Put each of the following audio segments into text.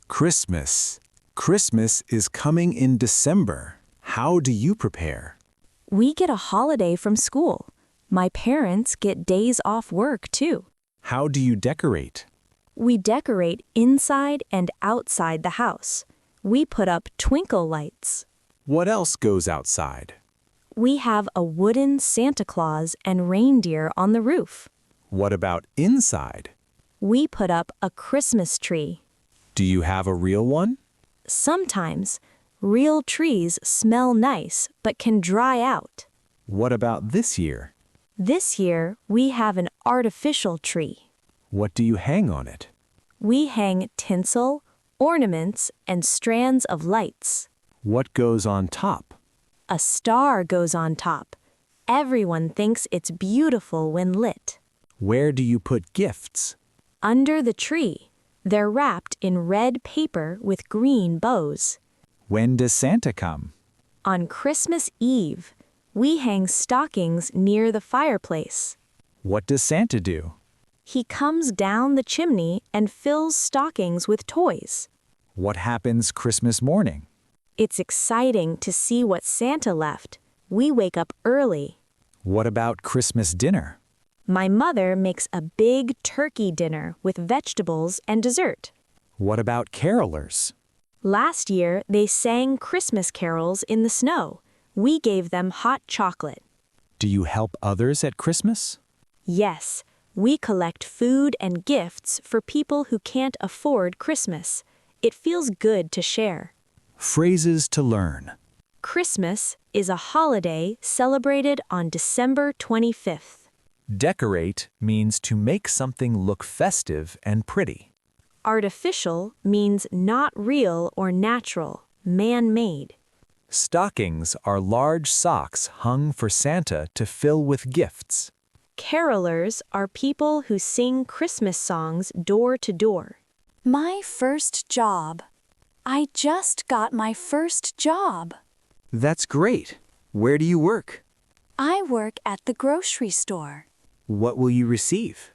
Christmas. Christmas is coming in December. How do you prepare? We get a holiday from school. My parents get days off work, too. How do you decorate? We decorate inside and outside the house. We put up twinkle lights. What else goes outside? We have a wooden Santa Claus and reindeer on the roof. What about inside? We put up a Christmas tree. Do you have a real one? Sometimes, real trees smell nice but can dry out. What about this year? This year, we have an artificial tree. What do you hang on it? We hang tinsel, ornaments, and strands of lights. What goes on top? A star goes on top. Everyone thinks it's beautiful when lit. Where do you put gifts? Under the tree. They're wrapped in red paper with green bows. When does Santa come? On Christmas Eve, we hang stockings near the fireplace. What does Santa do? He comes down the chimney and fills stockings with toys. What happens Christmas morning? It's exciting to see what Santa left. We wake up early. What about Christmas dinner? My mother makes a big turkey dinner with vegetables and dessert. What about carolers? Last year, they sang Christmas carols in the snow. We gave them hot chocolate. Do you help others at Christmas? Yes, we collect food and gifts for people who can't afford Christmas. It feels good to share. Phrases to learn. Christmas is a holiday celebrated on December 25th. Decorate means to make something look festive and pretty. Artificial means not real or natural, man-made. Stockings are large socks hung for Santa to fill with gifts. Carolers are people who sing Christmas songs door to door. My first job. I just got my first job. That's great. Where do you work? I work at the grocery store. What will you receive?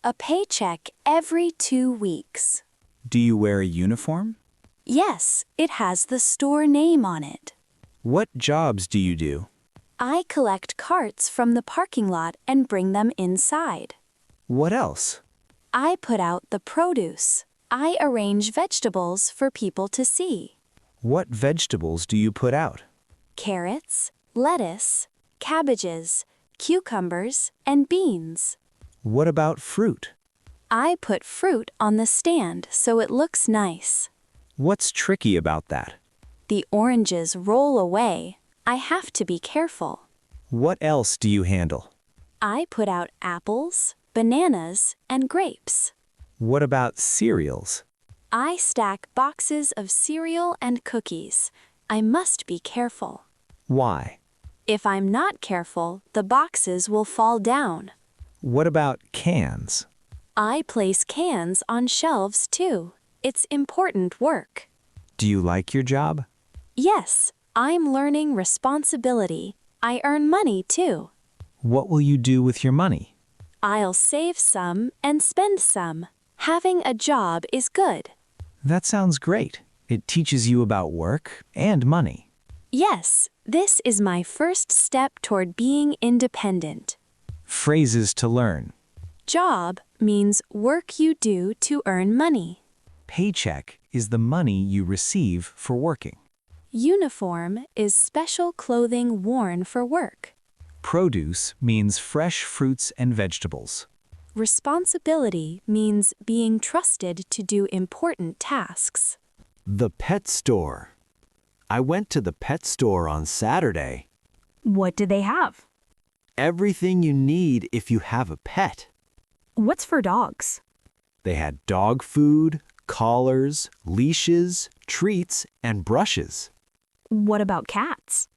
A paycheck every 2 weeks. Do you wear a uniform? Yes, it has the store name on it. What jobs do you do? I collect carts from the parking lot and bring them inside. What else? I put out the produce. I arrange vegetables for people to see. What vegetables do you put out? Carrots, lettuce, cabbages, cucumbers, and beans. What about fruit? I put fruit on the stand so it looks nice. What's tricky about that? The oranges roll away. I have to be careful. What else do you handle? I put out apples, bananas, and grapes. What about cereals? I stack boxes of cereal and cookies. I must be careful. Why? If I'm not careful, the boxes will fall down. What about cans? I place cans on shelves too. It's important work. Do you like your job? Yes, I'm learning responsibility. I earn money too. What will you do with your money? I'll save some and spend some. Having a job is good. That sounds great. It teaches you about work and money. Yes, this is my first step toward being independent. Phrases to learn. Job means work you do to earn money. Paycheck is the money you receive for working. Uniform is special clothing worn for work. Produce means fresh fruits and vegetables. Responsibility means being trusted to do important tasks. The pet store. I went to the pet store on Saturday. What do they have? Everything you need if you have a pet. What's for dogs? They had dog food, collars, leashes, treats, and brushes. What about cats?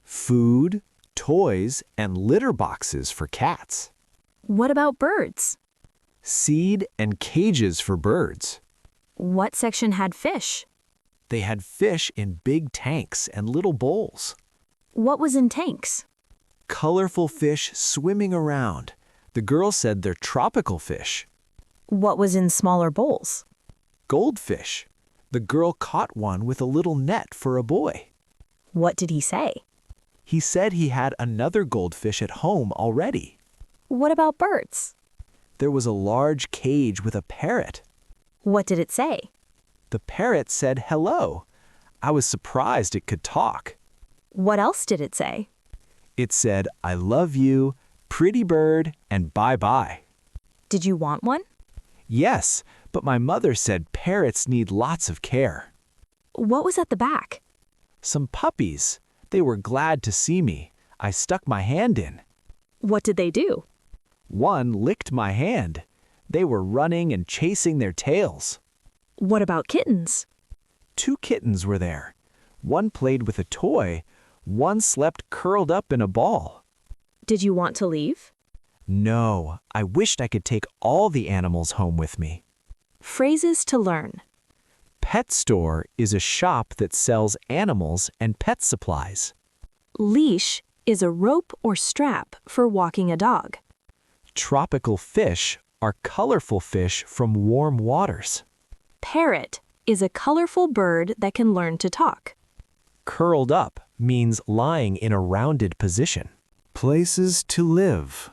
Food, toys, and litter boxes for cats. What about birds? Seed and cages for birds. What section had fish? They had fish in big tanks and little bowls. What was in tanks? Colorful fish swimming around. The girl said they're tropical fish. What was in smaller bowls? Goldfish. The girl caught one with a little net for a boy. What did he say? He said he had another goldfish at home already. What about birds? There was a large cage with a parrot. What did it say? The parrot said hello. I was surprised it could talk. What else did it say? It said, I love you, pretty bird, and bye-bye. Did you want one? Yes, but my mother said parrots need lots of care. What was at the back? Some puppies. They were glad to see me. I stuck my hand in. What did they do? One licked my hand. They were running and chasing their tails. What about kittens? 2 kittens were there. One played with a toy. One slept curled up in a ball. Did you want to leave? No, I wished I could take all the animals home with me. Phrases to learn. Pet store is a shop that sells animals and pet supplies. Leash is a rope or strap for walking a dog. Tropical fish are colorful fish from warm waters. Parrot is a colorful bird that can learn to talk. Curled up means lying in a rounded position. Places to live.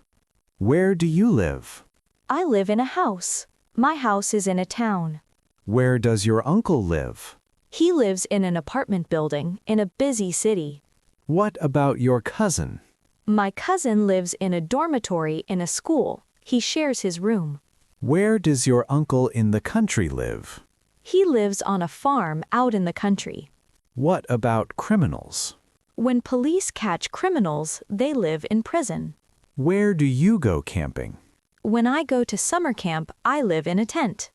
Where do you live? I live in a house. My house is in a town. Where does your uncle live? He lives in an apartment building in a busy city. What about your cousin? My cousin lives in a dormitory in a school. He shares his room. Where does your uncle in the country live? He lives on a farm out in the country. What about criminals? When police catch criminals, they live in prison. Where do you go camping? When I go to summer camp, I live in a tent.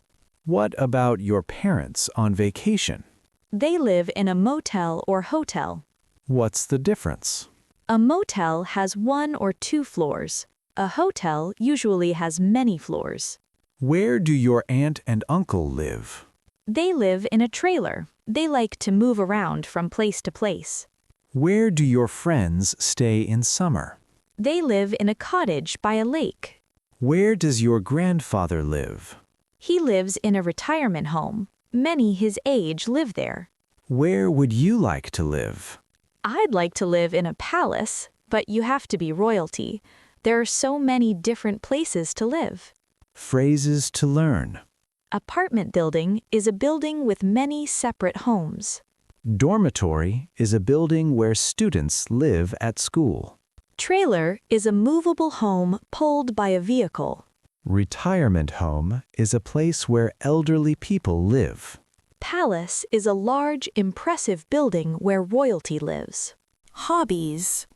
What about your parents on vacation? They live in a motel or hotel. What's the difference? A motel has 1 or 2 floors. A hotel usually has many floors. Where do your aunt and uncle live? They live in a trailer. They like to move around from place to place. Where do your friends stay in summer? They live in a cottage by a lake. Where does your grandfather live? He lives in a retirement home. Many his age live there. Where would you like to live? I'd like to live in a palace, but you have to be royalty. There are so many different places to live. Phrases to learn. Apartment building is a building with many separate homes. Dormitory is a building where students live at school. Trailer is a movable home pulled by a vehicle. Retirement home is a place where elderly people live. Palace is a large, impressive building where royalty lives. Hobbies.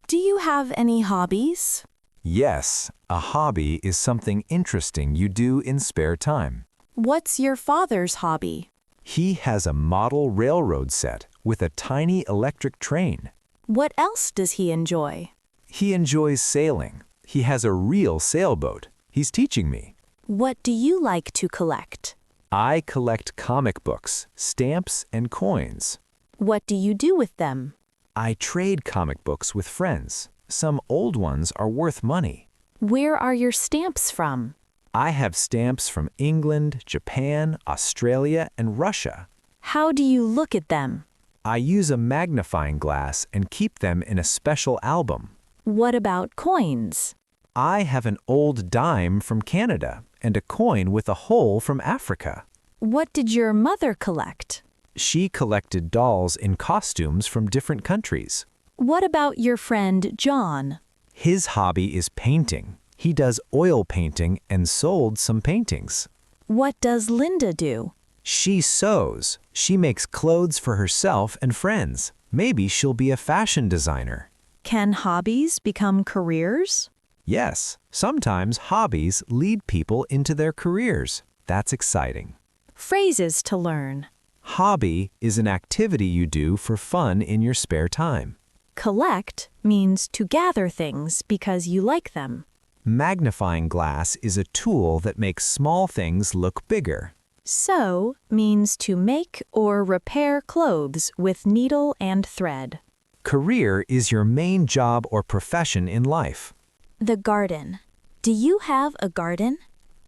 Do you have any hobbies? Yes, a hobby is something interesting you do in spare time. What's your father's hobby? He has a model railroad set with a tiny electric train. What else does he enjoy? He enjoys sailing. He has a real sailboat. He's teaching me. What do you like to collect? I collect comic books, stamps, and coins. What do you do with them? I trade comic books with friends. Some old ones are worth money. Where are your stamps from? I have stamps from England, Japan, Australia, and Russia. How do you look at them? I use a magnifying glass and keep them in a special album. What about coins? I have an old dime from Canada and a coin with a hole from Africa. What did your mother collect? She collected dolls in costumes from different countries. What about your friend John? His hobby is painting. He does oil painting and sold some paintings. What does Linda do? She sews. She makes clothes for herself and friends. Maybe she'll be a fashion designer. Can hobbies become careers? Yes, sometimes hobbies lead people into their careers. That's exciting. Phrases to learn. Hobby is an activity you do for fun in your spare time. Collect means to gather things because you like them. Magnifying glass is a tool that makes small things look bigger. Sew means to make or repair clothes with needle and thread. Career is your main job or profession in life. The garden. Do you have a garden?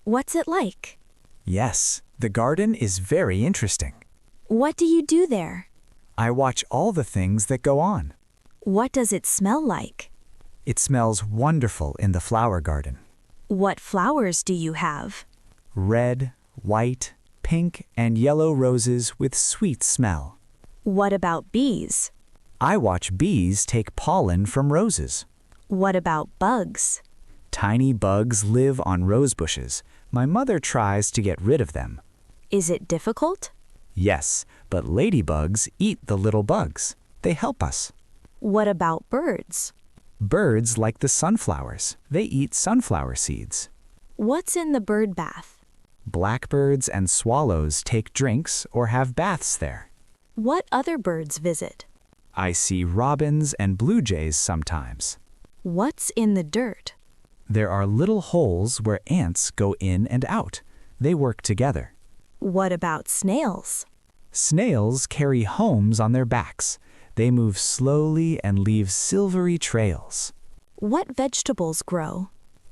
What's it like? Yes, the garden is very interesting. What do you do there? I watch all the things that go on. What does it smell like? It smells wonderful in the flower garden. What flowers do you have? Red, white, pink, and yellow roses with sweet smell. What about bees? I watch bees take pollen from roses. What about bugs? Tiny bugs live on rose bushes. My mother tries to get rid of them. Is it difficult? Yes, but ladybugs eat the little bugs. They help us. What about birds? Birds like the sunflowers. They eat sunflower seeds. What's in the bird bath? Blackbirds and swallows take drinks or have baths there. What other birds visit? I see robins and blue jays sometimes. What's in the dirt? There are little holes where ants go in and out. They work together. What about snails? Snails carry homes on their backs. They move slowly and leave silvery trails. What vegetables grow?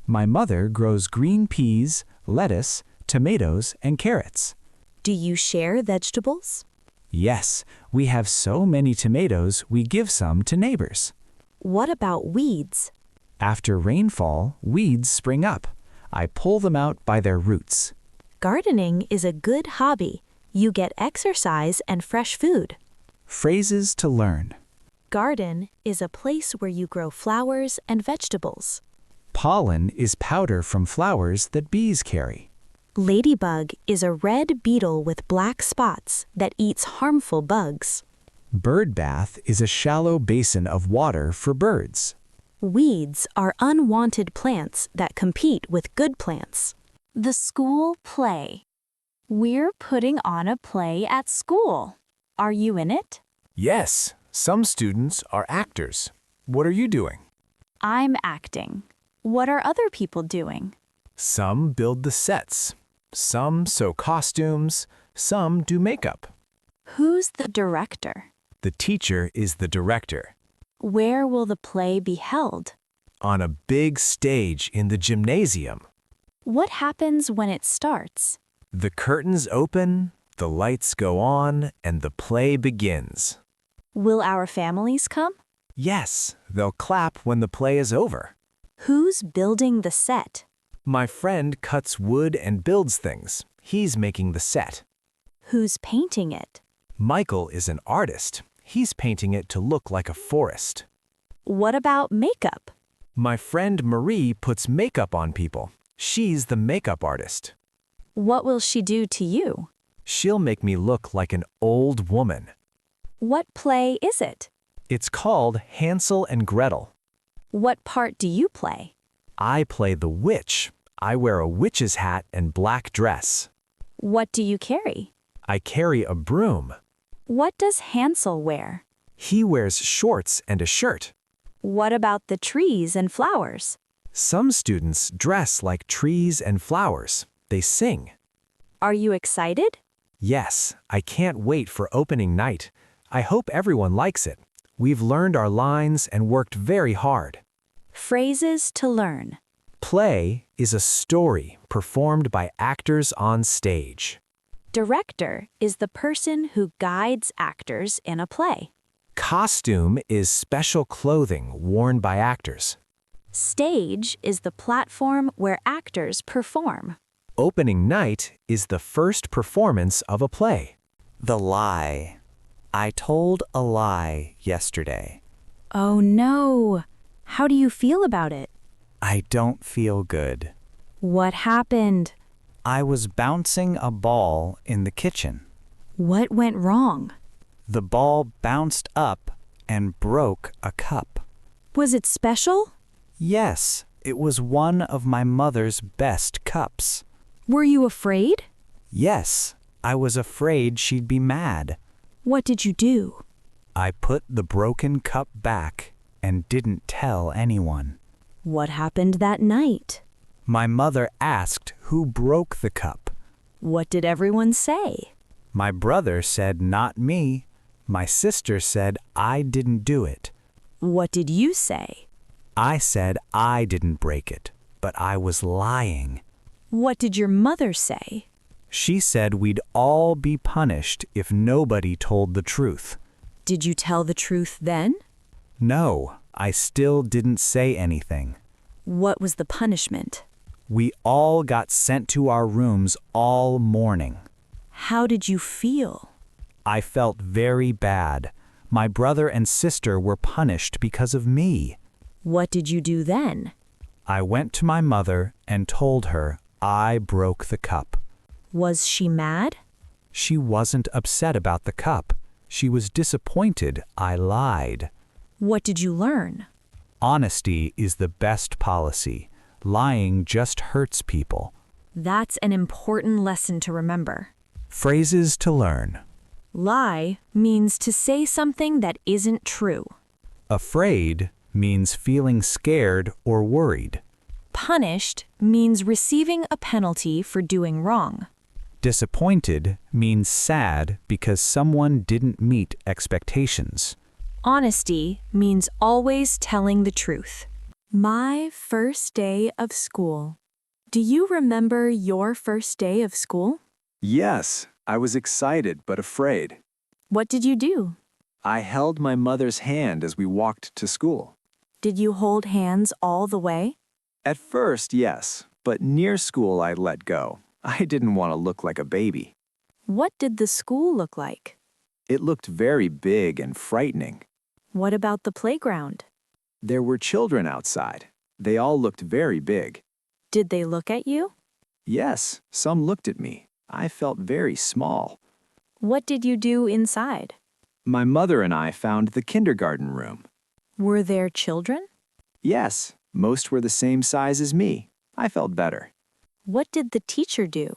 My mother grows green peas, lettuce, tomatoes, and carrots. Do you share vegetables? Yes, we have so many tomatoes, we give some to neighbors. What about weeds? After rainfall, weeds spring up. I pull them out by their roots. Gardening is a good hobby. You get exercise and fresh food. Phrases to learn. Garden is a place where you grow flowers and vegetables. Pollen is powder from flowers that bees carry. Ladybug is a red beetle with black spots that eats harmful bugs. Bird bath is a shallow basin of water for birds. Weeds are unwanted plants that compete with good plants. The school play. We're putting on a play at school. Are you in it? Yes, some students are actors. What are you doing? I'm acting. What are other people doing? Some build the sets. Some sew costumes. Some do makeup. Who's the director? The teacher is the director. Where will the play be held? On a big stage in the gymnasium. What happens when it starts? The curtains open, the lights go on, and the play begins. Will our families come? Yes, they'll clap when the play is over. Who's building the set? My friend cuts wood and builds things. He's making the set. Who's painting it? Michael is an artist. He's painting it to look like a forest. What about makeup? My friend Marie puts makeup on people. She's the makeup artist. What will she do to you? She'll make me look like an old woman. What play is it? It's called Hansel and Gretel. What part do you play? I play the witch. I wear a witch's hat and black dress. What do you carry? I carry a broom. What does Hansel wear? He wears shorts and a shirt. What about the trees and flowers? Some students dress like trees and flowers. They sing. Are you excited? Yes, I can't wait for opening night. I hope everyone likes it. We've learned our lines and worked very hard. Phrases to learn. Play is a story performed by actors on stage. Director is the person who guides actors in a play. Costume is special clothing worn by actors. Stage is the platform where actors perform. Opening night is the first performance of a play. The lie. I told a lie yesterday. Oh no! How do you feel about it? I don't feel good. What happened? I was bouncing a ball in the kitchen. What went wrong? The ball bounced up and broke a cup. Was it special? Yes, it was one of my mother's best cups. Were you afraid? Yes, I was afraid she'd be mad. What did you do? I put the broken cup back and didn't tell anyone. What happened that night? My mother asked who broke the cup. What did everyone say? My brother said not me. My sister said I didn't do it. What did you say? I said I didn't break it, but I was lying. What did your mother say? She said we'd all be punished if nobody told the truth. Did you tell the truth then? No, I still didn't say anything. What was the punishment? We all got sent to our rooms all morning. How did you feel? I felt very bad. My brother and sister were punished because of me. What did you do then? I went to my mother and told her I broke the cup. Was she mad? She wasn't upset about the cup. She was disappointed I lied. What did you learn? Honesty is the best policy. Lying just hurts people. That's an important lesson to remember. Phrases to learn. Lie means to say something that isn't true. Afraid means feeling scared or worried. Punished means receiving a penalty for doing wrong. Disappointed means sad because someone didn't meet expectations. Honesty means always telling the truth. My first day of school. Do you remember your first day of school? Yes, I was excited but afraid. What did you do? I held my mother's hand as we walked to school. Did you hold hands all the way? At first, yes, but near school I let go. I didn't want to look like a baby. What did the school look like? It looked very big and frightening. What about the playground? There were children outside. They all looked very big. Did they look at you? Yes, some looked at me. I felt very small. What did you do inside? My mother and I found the kindergarten room. Were there children? Yes, most were the same size as me. I felt better. What did the teacher do?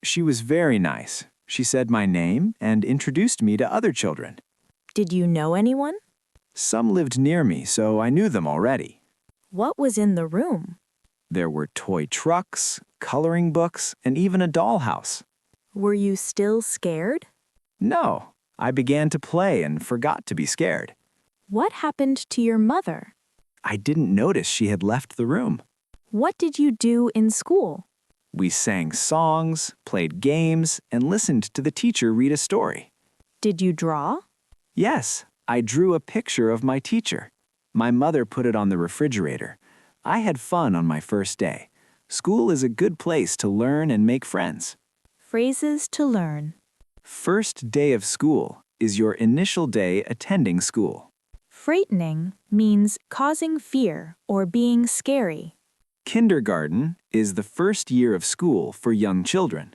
She was very nice. She said my name and introduced me to other children. Did you know anyone? Some lived near me, so I knew them already. What was in the room? There were toy trucks, coloring books, and even a dollhouse. Were you still scared? No, I began to play and forgot to be scared. What happened to your mother? I didn't notice she had left the room. What did you do in school? We sang songs, played games, and listened to the teacher read a story. Did you draw? Yes, I drew a picture of my teacher. My mother put it on the refrigerator. I had fun on my first day. School is a good place to learn and make friends. Phrases to learn. First day of school is your initial day attending school. Frightening means causing fear or being scary. Kindergarten is the first year of school for young children.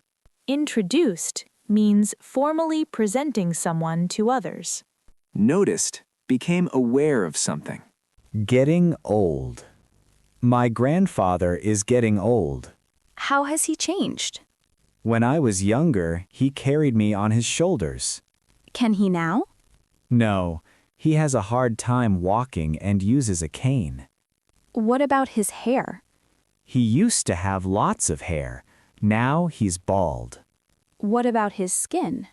Introduced means formally presenting someone to others. Noticed, became aware of something. Getting old. My grandfather is getting old. How has he changed? When I was younger, he carried me on his shoulders. Can he now? No, he has a hard time walking and uses a cane. What about his hair? He used to have lots of hair. Now he's bald. What about his skin?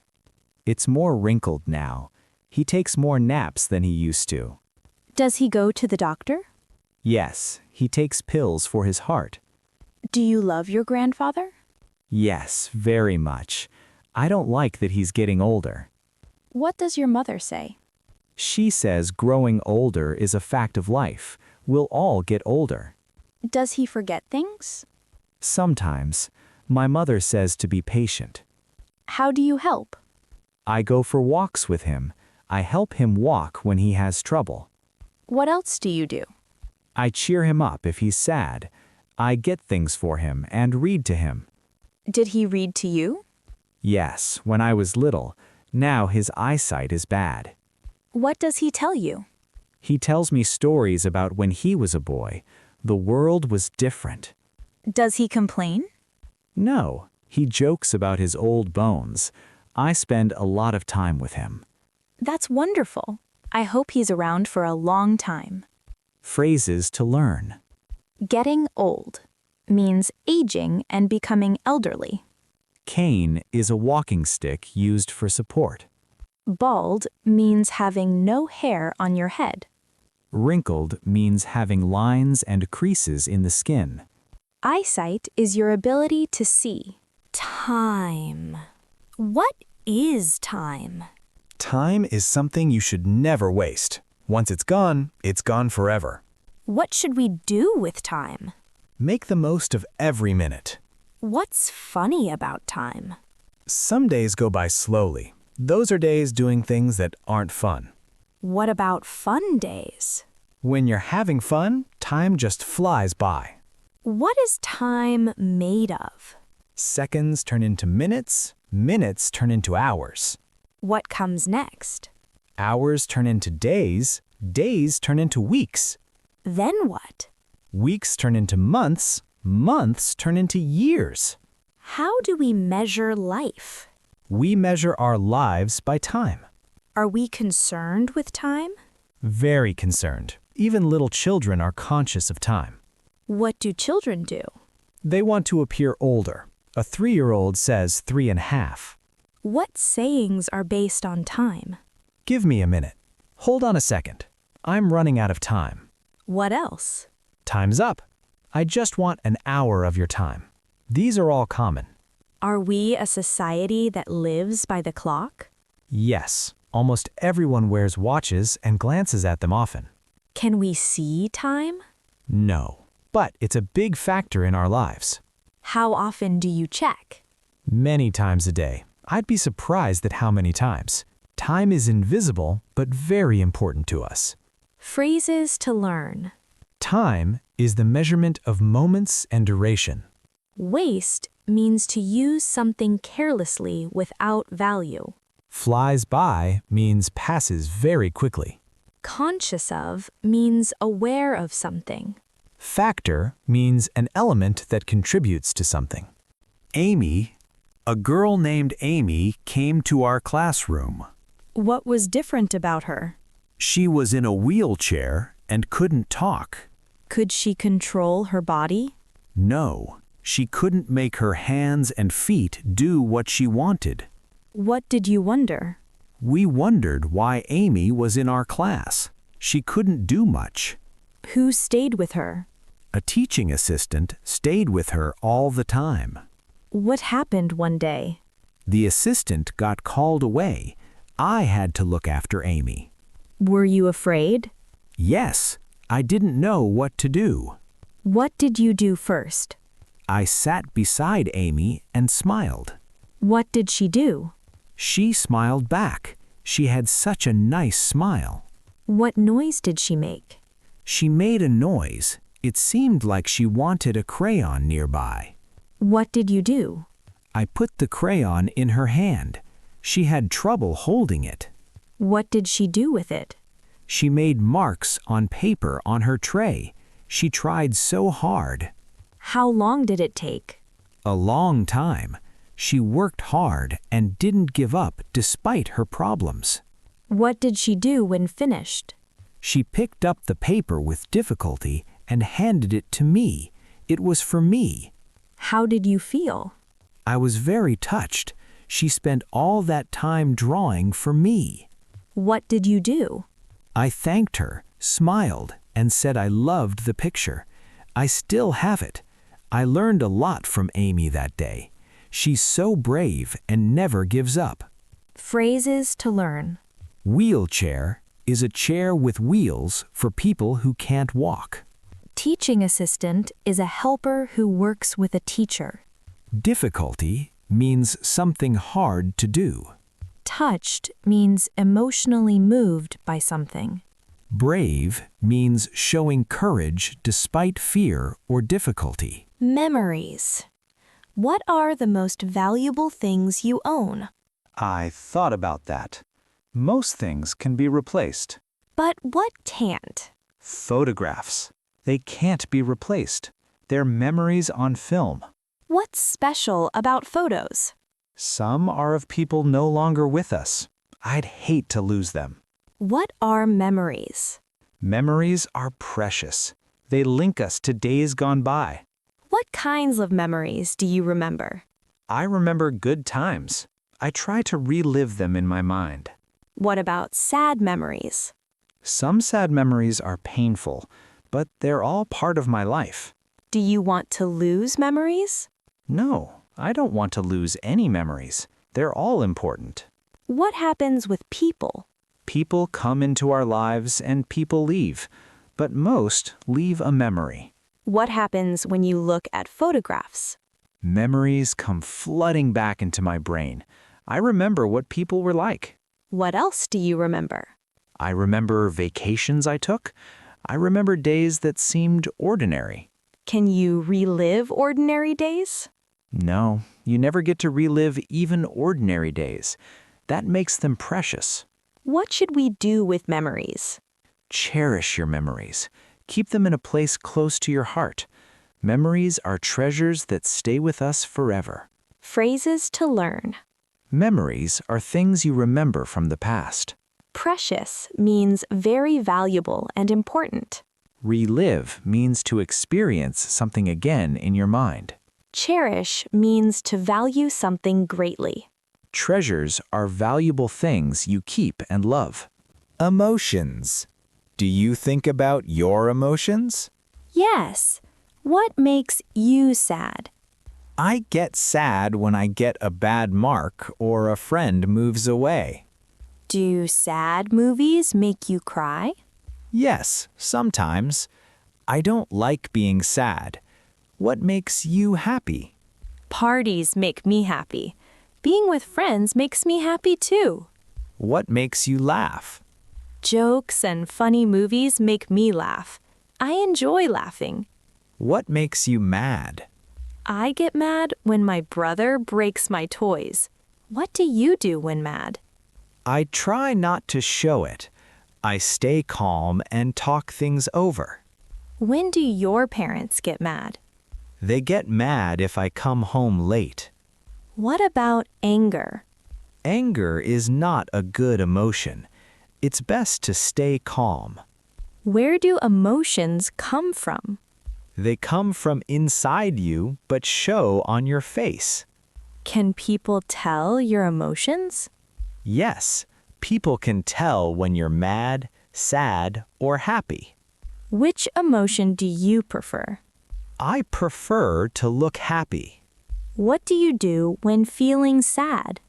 It's more wrinkled now. He takes more naps than he used to. Does he go to the doctor? Yes, he takes pills for his heart. Do you love your grandfather? Yes, very much. I don't like that he's getting older. What does your mother say? She says growing older is a fact of life. We'll all get older. Does he forget things? Sometimes. My mother says to be patient. How do you help? I go for walks with him. I help him walk when he has trouble. What else do you do? I cheer him up if he's sad. I get things for him and read to him. Did he read to you? Yes, when I was little. Now his eyesight is bad. What does he tell you? He tells me stories about when he was a boy. The world was different. Does he complain? No, he jokes about his old bones. I spend a lot of time with him. That's wonderful. I hope he's around for a long time. Phrases to learn. Getting old means aging and becoming elderly. Cane is a walking stick used for support. Bald means having no hair on your head. Wrinkled means having lines and creases in the skin. Eyesight is your ability to see. Time. What is time? Time is something you should never waste. Once it's gone forever. What should we do with time? Make the most of every minute. What's funny about time? Some days go by slowly. Those are days doing things that aren't fun. What about fun days? When you're having fun, time just flies by. What is time made of? Seconds turn into minutes, minutes turn into hours. What comes next? Hours turn into days, days turn into weeks. Then what? Weeks turn into months, months turn into years. How do we measure life? We measure our lives by time. Are we concerned with time? Very concerned. Even little children are conscious of time. What do children do? They want to appear older. A 3-year-old says 3.5. What sayings are based on time? Give me a minute. Hold on a second. I'm running out of time. What else? Time's up. I just want an hour of your time. These are all common. Are we a society that lives by the clock? Yes, almost everyone wears watches and glances at them often. Can we see time? No, but it's a big factor in our lives. How often do you check? Many times a day. I'd be surprised at how many times. Time is invisible, but very important to us. Phrases to learn. Time is the measurement of moments and duration. Waste means to use something carelessly without value. Flies by means passes very quickly. Conscious of means aware of something. Factor means an element that contributes to something. A girl named Amy came to our classroom. What was different about her? She was in a wheelchair and couldn't talk. Could she control her body? No, she couldn't make her hands and feet do what she wanted. What did you wonder? We wondered why Amy was in our class. She couldn't do much. Who stayed with her? A teaching assistant stayed with her all the time. What happened one day? The assistant got called away. I had to look after Amy. Were you afraid? Yes, I didn't know what to do. What did you do first? I sat beside Amy and smiled. What did she do? She smiled back. She had such a nice smile. What noise did she make? She made a noise. It seemed like she wanted a crayon nearby. What did you do? I put the crayon in her hand. She had trouble holding it. What did she do with it? She made marks on paper on her tray. She tried so hard. How long did it take? A long time. She worked hard and didn't give up despite her problems. What did she do when finished? She picked up the paper with difficulty and handed it to me. It was for me. How did you feel? I was very touched. She spent all that time drawing for me. What did you do? I thanked her, smiled, and said I loved the picture. I still have it. I learned a lot from Amy that day. She's so brave and never gives up. Phrases to learn. Wheelchair is a chair with wheels for people who can't walk. Teaching assistant is a helper who works with a teacher. Difficulty means something hard to do. Touched means emotionally moved by something. Brave means showing courage despite fear or difficulty. Memories. What are the most valuable things you own? I thought about that. Most things can be replaced. But what can't? Photographs. They can't be replaced. They're memories on film. What's special about photos? Some are of people no longer with us. I'd hate to lose them. What are memories? Memories are precious. They link us to days gone by. What kinds of memories do you remember? I remember good times. I try to relive them in my mind. What about sad memories? Some sad memories are painful, but they're all part of my life. Do you want to lose memories? No, I don't want to lose any memories. They're all important. What happens with people? People come into our lives and people leave, but most leave a memory. What happens when you look at photographs? Memories come flooding back into my brain. I remember what people were like. What else do you remember? I remember vacations I took. I remember days that seemed ordinary. Can you relive ordinary days? No, you never get to relive even ordinary days. That makes them precious. What should we do with memories? Cherish your memories. Keep them in a place close to your heart. Memories are treasures that stay with us forever. Phrases to learn. Memories are things you remember from the past. Precious means very valuable and important. Relive means to experience something again in your mind. Cherish means to value something greatly. Treasures are valuable things you keep and love. Emotions. Do you think about your emotions? Yes. What makes you sad? I get sad when I get a bad mark or a friend moves away. Do sad movies make you cry? Yes, sometimes. I don't like being sad. What makes you happy? Parties make me happy. Being with friends makes me happy too. What makes you laugh? Jokes and funny movies make me laugh. I enjoy laughing. What makes you mad? I get mad when my brother breaks my toys. What do you do when mad? I try not to show it. I stay calm and talk things over. When do your parents get mad? They get mad if I come home late. What about anger? Anger is not a good emotion. It's best to stay calm. Where do emotions come from? They come from inside you but show on your face. Can people tell your emotions? Yes, people can tell when you're mad, sad, or happy. Which emotion do you prefer? I prefer to look happy. What do you do when feeling sad?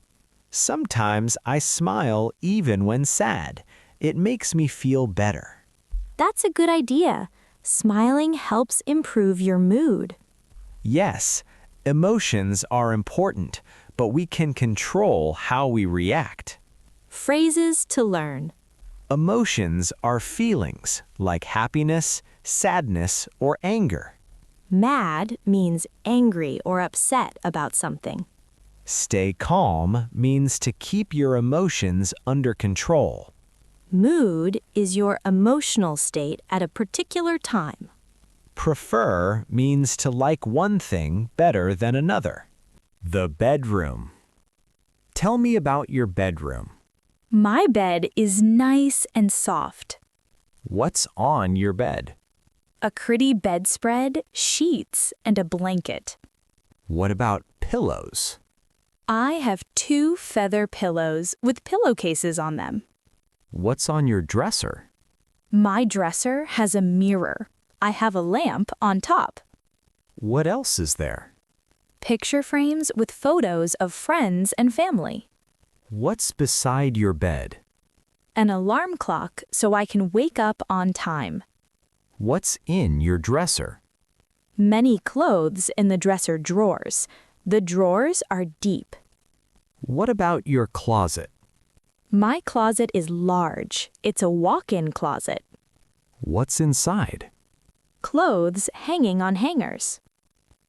Sometimes I smile even when sad. It makes me feel better. That's a good idea. Smiling helps improve your mood. Yes, emotions are important, but we can control how we react. Phrases to learn. Emotions are feelings like happiness, sadness, or anger. Mad means angry or upset about something. Stay calm means to keep your emotions under control. Mood is your emotional state at a particular time. Prefer means to like one thing better than another. The bedroom. Tell me about your bedroom. My bed is nice and soft. What's on your bed? A pretty bedspread, sheets, and a blanket. What about pillows? I have 2 feather pillows with pillowcases on them. What's on your dresser? My dresser has a mirror. I have a lamp on top. What else is there? Picture frames with photos of friends and family. What's beside your bed? An alarm clock so I can wake up on time. What's in your dresser? Many clothes in the dresser drawers. The drawers are deep. What about your closet? My closet is large. It's a walk-in closet. What's inside? Clothes hanging on hangers.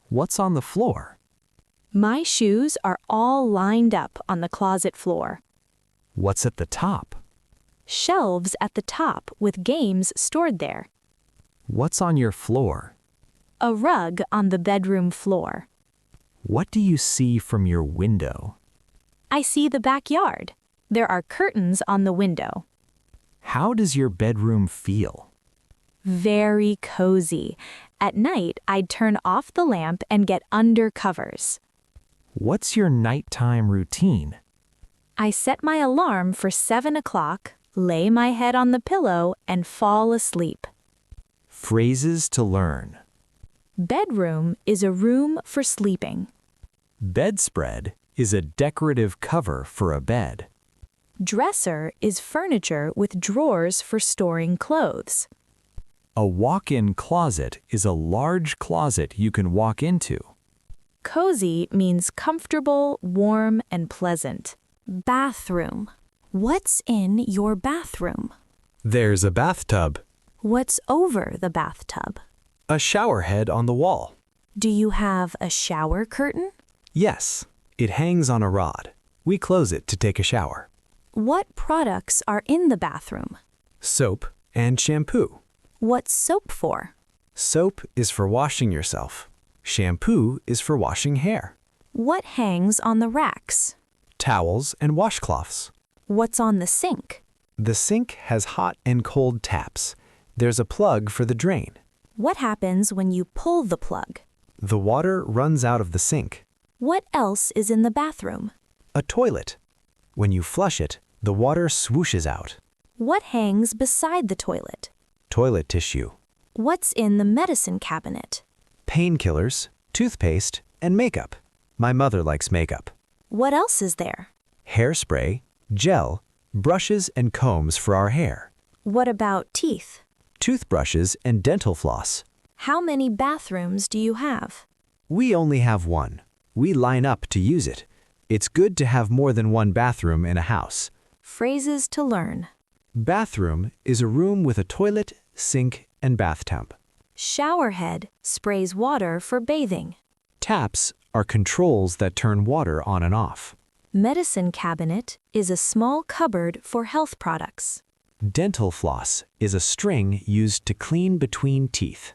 What's on the floor? My shoes are all lined up on the closet floor. What's at the top? Shelves at the top with games stored there. What's on your floor? A rug on the bedroom floor. What do you see from your window? I see the backyard. There are curtains on the window. How does your bedroom feel? Very cozy. At night, I'd turn off the lamp and get under covers. What's your nighttime routine? I set my alarm for 7 o'clock, lay my head on the pillow, and fall asleep. Phrases to learn. Bedroom is a room for sleeping. Bedspread is a decorative cover for a bed. Dresser is furniture with drawers for storing clothes. A walk-in closet is a large closet you can walk into. Cozy means comfortable, warm, and pleasant. Bathroom. What's in your bathroom? There's a bathtub. What's over the bathtub? A shower head on the wall. Do you have a shower curtain? Yes, it hangs on a rod. We close it to take a shower. What products are in the bathroom? Soap and shampoo. What's soap for? Soap is for washing yourself. Shampoo is for washing hair. What hangs on the racks? Towels and washcloths. What's on the sink? The sink has hot and cold taps. There's a plug for the drain. What happens when you pull the plug? The water runs out of the sink. What else is in the bathroom? A toilet. When you flush it, the water swooshes out. What hangs beside the toilet? Toilet tissue. What's in the medicine cabinet? Painkillers, toothpaste, and makeup. My mother likes makeup. What else is there? Hairspray, gel, brushes and combs for our hair. What about teeth? Toothbrushes and dental floss. How many bathrooms do you have? We only have one. We line up to use it. It's good to have more than one bathroom in a house. Phrases to learn. Bathroom is a room with a toilet, sink, and bathtub. Showerhead sprays water for bathing. Taps are controls that turn water on and off. Medicine cabinet is a small cupboard for health products. Dental floss is a string used to clean between teeth.